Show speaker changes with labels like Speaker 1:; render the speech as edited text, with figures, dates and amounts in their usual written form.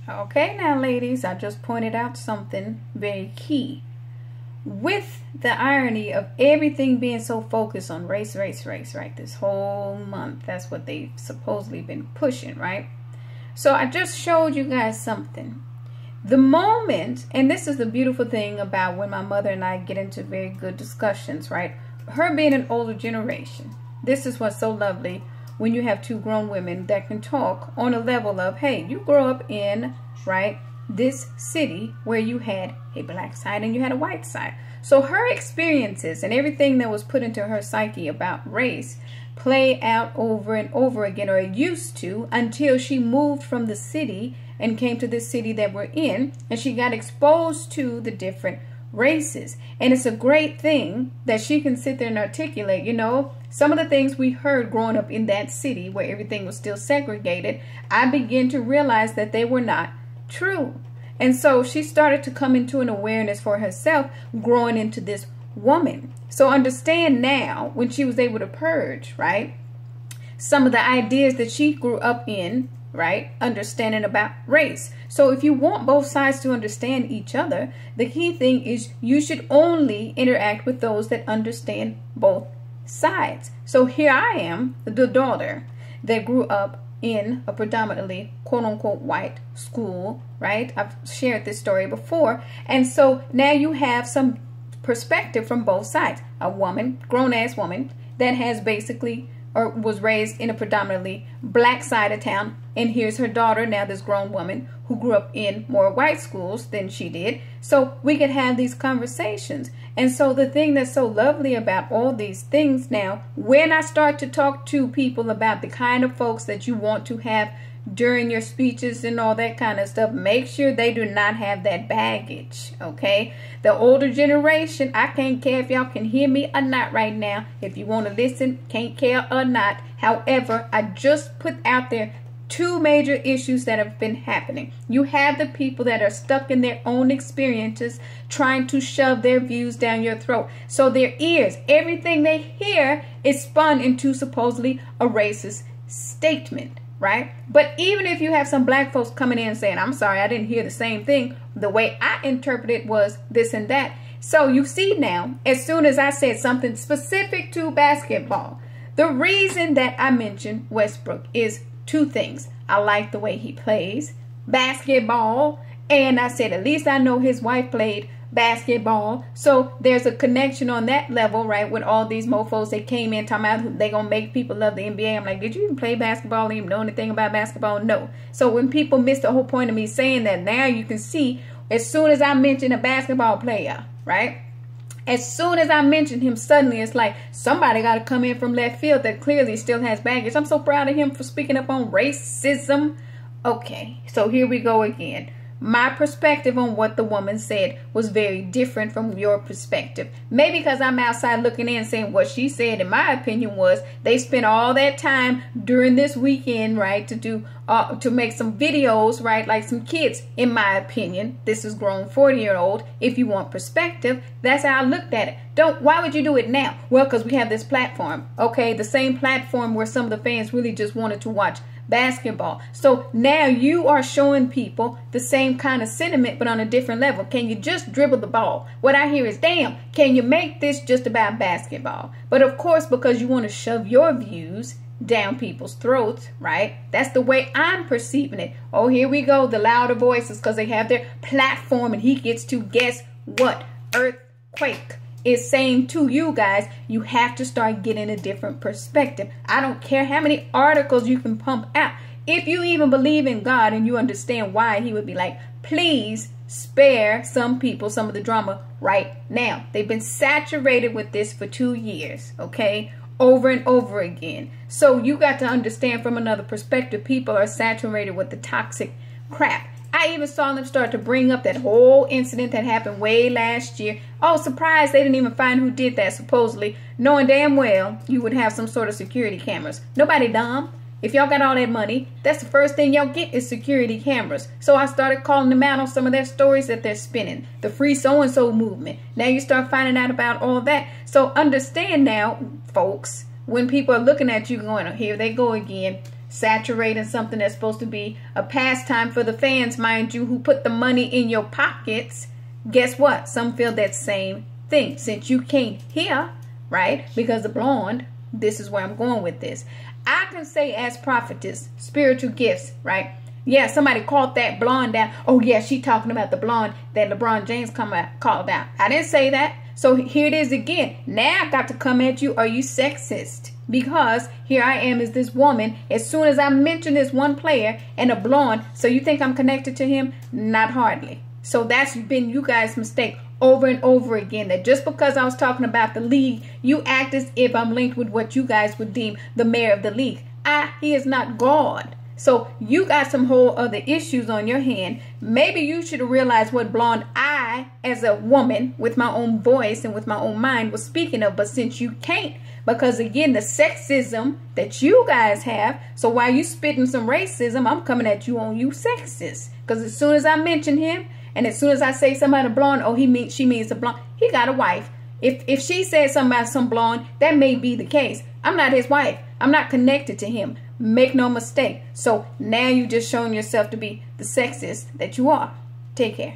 Speaker 1: Okay, now ladies, I just pointed out something very key. With the irony of everything being so focused on race, right? This whole month, that's what they've supposedly been pushing, right? So I just showed you guys something. The moment, and this is the beautiful thing about when my mother and I get into very good discussions, right? Her being an older generation, this is what's so lovely when you have two grown women that can talk on a level of, hey, you grow up in, right, this city where you had a black side and you had a white side. So her experiences and everything that was put into her psyche about race play out over and over again, or it used to, until she moved from the city and came to this city that we're in, and she got exposed to the different races. And it's a great thing that she can sit there and articulate, you know, some of the things we heard growing up in that city where everything was still segregated. I began to realize that they were not true. And so she started to come into an awareness for herself, growing into this woman. So understand now, when she was able to purge, right, some of the ideas that she grew up in, right, understanding about race. So if you want both sides to understand each other, the key thing is you should only interact with those that understand both sides. So here I am, the daughter that grew up in a predominantly quote-unquote white school, right? I've shared this story before. And so now you have some perspective from both sides. A woman, grown-ass woman, that has basically or was raised in a predominantly black side of town, and here's her daughter, now this grown woman, who grew up in more white schools than she did. So we could have these conversations. And so the thing that's so lovely about all these things now, when I start to talk to people about the kind of folks that you want to have during your speeches and all that kind of stuff, make sure they do not have that baggage, okay? The older generation, I can't care if y'all can hear me or not right now. If you want to listen, can't care or not. However, I just put out there two major issues that have been happening. You have the people that are stuck in their own experiences, trying to shove their views down your throat. So their ears, everything they hear is spun into supposedly a racist statement, right? But even if you have some black folks coming in and saying, I'm sorry, I didn't hear the same thing, the way I interpreted it was this and that. So you see now, as soon as I said something specific to basketball, the reason that I mentioned Westbrook is two things. I like the way he plays basketball, and I said, at least I know his wife played basketball. So there's a connection on that level, right? With all these mofos that came in talking about they gonna make people love the NBA. I'm like, did you even play basketball? Even know anything about basketball? No. So when people miss the whole point of me saying that, now you can see, as soon as I mention a basketball player, right? As soon as I mention him, suddenly it's like somebody got to come in from left field that clearly still has baggage. I'm so proud of him for speaking up on racism. Okay, so here we go again. My perspective on what the woman said was very different from your perspective. Maybe because I'm outside looking in saying what she said, in my opinion, was they spent all that time during this weekend, right, to make some videos, right, like some kids. In my opinion, this is grown 40-year-old. If you want perspective, that's how I looked at it. Why would you do it now? Well, because we have this platform, okay, the same platform where some of the fans really just wanted to watch basketball. So now you are showing people the same kind of sentiment, but on a different level. Can you just dribble the ball? What I hear is, damn, can you make this just about basketball? But of course, because you want to shove your views down people's throats, right? That's the way I'm perceiving it. Oh, here we go, the louder voices, because they have their platform, and he gets to, guess what? Earthquake is saying to you guys, you have to start getting a different perspective. I don't care how many articles you can pump out. If you even believe in God and you understand why, he would be like, please spare some people some of the drama right now. They've been saturated with this for 2 years, okay? Over and over again. So you got to understand from another perspective, people are saturated with the toxic crap. I even saw them start to bring up that whole incident that happened way last year. Oh, surprise, they didn't even find who did that, supposedly, knowing damn well you would have some sort of security cameras. Nobody dumb. If y'all got all that money, that's the first thing y'all get is security cameras. So I started calling them out on some of their stories that they're spinning. The free so-and-so movement. Now you start finding out about all that. So understand now, folks, when people are looking at you going, oh, here they go again, saturating something that's supposed to be a pastime for the fans, mind you, who put the money in your pockets. Guess what? Some feel that same thing. Since you can't hear, right, because the blonde, this is where I'm going with this. I can say as prophetess, spiritual gifts, right? Yeah, somebody called that blonde out. Oh yeah, she talking about the blonde that LeBron James called out. I didn't say that. So here it is again. Now I got to come at you. Are you sexist? Because here I am as this woman. As soon as I mention this one player and a blonde, so you think I'm connected to him? Not hardly. So that's been you guys' mistake over and over again. That just because I was talking about the league, you act as if I'm linked with what you guys would deem the mayor of the league. He is not God. So you got some whole other issues on your hand. Maybe you should have realized what blonde I, as a woman with my own voice and with my own mind, was speaking of. But since you can't, because again, the sexism that you guys have, so while you spitting some racism, I'm coming at you on you sexist. Because as soon as I mention him, and as soon as I say somebody blonde, oh, she means a blonde. He got a wife. If she said something about some blonde, that may be the case. I'm not his wife. I'm not connected to him. Make no mistake. So now you just showing yourself to be the sexist that you are. Take care.